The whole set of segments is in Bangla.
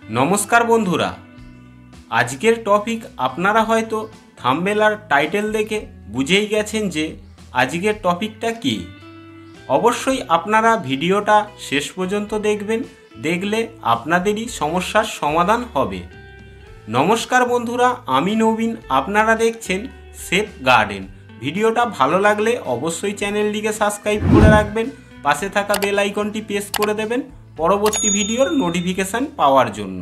নমস্কার বন্ধুরা, আজকের টপিক আপনারা হয়তো থাম্বনেল আর টাইটেল দেখে বুঝেই গেছেন যে আজকের টপিকটা কী। অবশ্যই আপনারা ভিডিওটা শেষ পর্যন্ত দেখবেন, দেখলে আপনাদেরই সমস্যার সমাধান হবে। নমস্কার বন্ধুরা, আমি নবীন, আপনারা দেখছেন সেফ গার্ডেন। ভিডিওটা ভালো লাগলে অবশ্যই চ্যানেলটিকে সাবস্ক্রাইব করে রাখবেন, পাশে থাকা বেল আইকনটি প্রেস করে দেবেন পরবর্তী ভিডিওর নোটিফিকেশান পাওয়ার জন্য।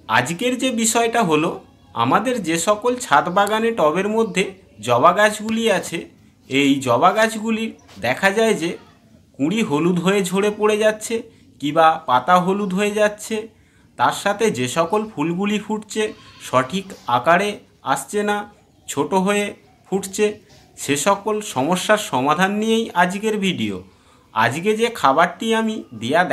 আজকের যে বিষয়টা হলো, আমাদের যে সকল ছাদ বাগানে টবের মধ্যে জবা গাছগুলি আছে, এই জবা গাছগুলির দেখা যায় যে কুঁড়ি হলুদ হয়ে ঝরে পড়ে যাচ্ছে কিংবা পাতা হলুদ হয়ে যাচ্ছে। তার সাথে যে সকল ফুলগুলি ফুটছে সঠিক আকারে আসছে না, ছোট হয়ে ফুটছে, সে সকল সমস্যার সমাধান নিয়েই আজকের ভিডিও। আজকে যে খাবারটি আমি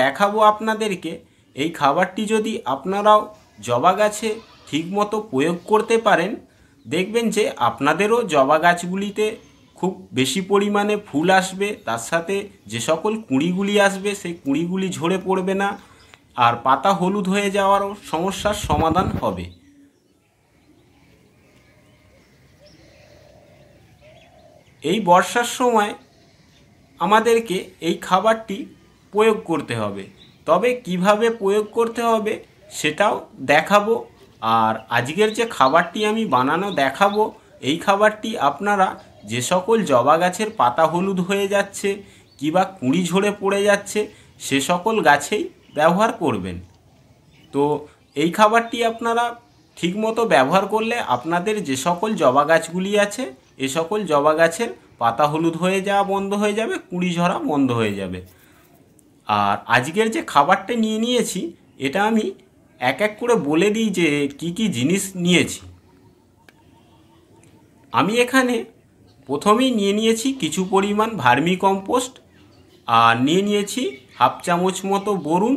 দেখাবো আপনাদেরকে, এই খাবারটি যদি আপনারাও জবা গাছে ঠিকমতো প্রয়োগ করতে পারেন, দেখবেন যে আপনাদেরও জবা গাছগুলিতে খুব বেশি পরিমাণে ফুল আসবে, তার সাথে যে সকল কুঁড়িগুলি আসবে সেই কুঁড়িগুলি ঝরে পড়বে না, আর পাতা হলুদ হয়ে যাওয়ারও সমস্যার সমাধান হবে। এই বর্ষার সময় আমাদেরকে এই খাবারটি প্রয়োগ করতে হবে, তবে কিভাবে প্রয়োগ করতে হবে সেটাও দেখাবো। আর আজকের যে খাবারটি আমি বানানো দেখাবো, এই খাবারটি আপনারা যে সকল জবা গাছের পাতা হলুদ হয়ে যাচ্ছে কিংবা কুঁড়ি ঝরে পড়ে যাচ্ছে সে সকল গাছেই ব্যবহার করবেন। তো এই খাবারটি আপনারা ঠিকমতো ব্যবহার করলে আপনাদের যে সকল জবা গাছগুলি আছে এ সকল জবা গাছের পাতা হলুদ হয়ে যাওয়া বন্ধ হয়ে যাবে, কুঁড়ি ঝরা বন্ধ হয়ে যাবে। আর আজকের যে খাবারটা নিয়েছি, এটা আমি এক এক করে বলে দিই যে কি কি জিনিস নিয়েছি। আমি এখানে প্রথমেই নিয়েছি কিছু পরিমাণ ভার্মি কম্পোস্ট, আর নিয়েছি হাফ চামচ মতো বোরন,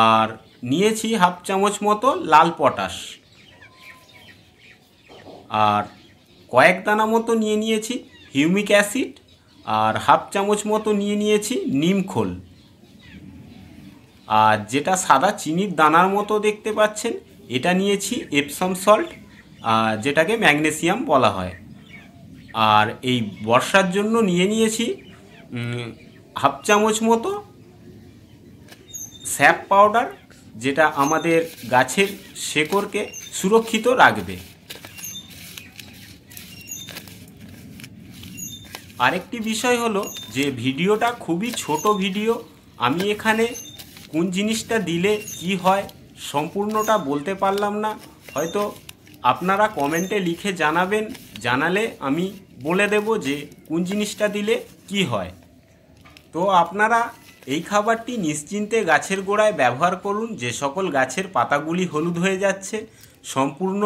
আর নিয়েছি হাফ চামচ মতো লাল পটাশ, আর কয়েক দানা মতো নিয়েছি হিউমিক অ্যাসিড, আর হাফ চামচ মতো নিয়েছি নিম খোল, আর যেটা সাদা চিনির দানার মতো দেখতে পাচ্ছেন এটা নিয়েছি এপসম সল্ট, যেটাকে ম্যাগনেসিয়াম বলা হয়। আর এই বর্ষার জন্য নিয়েছি হাফ চামচ মতো স্যাপ পাউডার, যেটা আমাদের গাছের শেকড়কে সুরক্ষিত রাখবে। আরেকটি বিষয় হলো যে ভিডিওটা খুবই ছোট ভিডিও, আমি এখানে কোন জিনিসটা দিলে কি হয় সম্পূর্ণটা বলতে পারলাম না, হয়তো আপনারা কমেন্টে লিখে জানাবেন, জানালে আমি বলে দেব যে কোন জিনিসটা দিলে কি হয়। তো আপনারা এই খাবারটি নিশ্চিন্তে গাছের গোড়ায় ব্যবহার করুন, যে সকল গাছের পাতাগুলি হলুদ হয়ে যাচ্ছে সম্পূর্ণ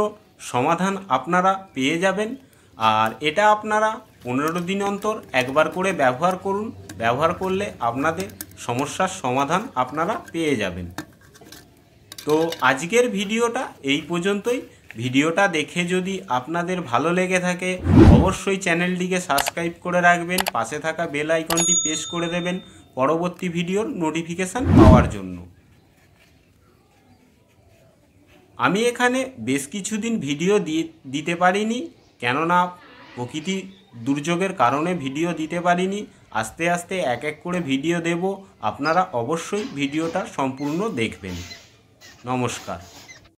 সমাধান আপনারা পেয়ে যাবেন। আর এটা আপনারা 15 দিন অন্তর একবার করে ব্যবহার করুন, ব্যবহার করলে আপনাদের সমস্যার সমাধান আপনারা পেয়ে যাবেন। তো আজকের ভিডিওটা এই পর্যন্তই। ভিডিওটা দেখে যদি আপনাদের ভালো লেগে থাকে অবশ্যই চ্যানেলটিকে সাবস্ক্রাইব করে রাখবেন, পাশে থাকা বেল আইকনটি প্রেস করে দেবেন পরবর্তী ভিডিওর নোটিফিকেশান পাওয়ার জন্য। আমি এখানে বেশ কিছুদিন ভিডিও দিতে পারিনি, কেননা প্রকৃতি দুর্যোগের কারণে ভিডিও দিতে পারিনি। আস্তে আস্তে এক এক করে ভিডিও দেব, আপনারা অবশ্যই ভিডিওটা সম্পূর্ণ দেখবেন। নমস্কার।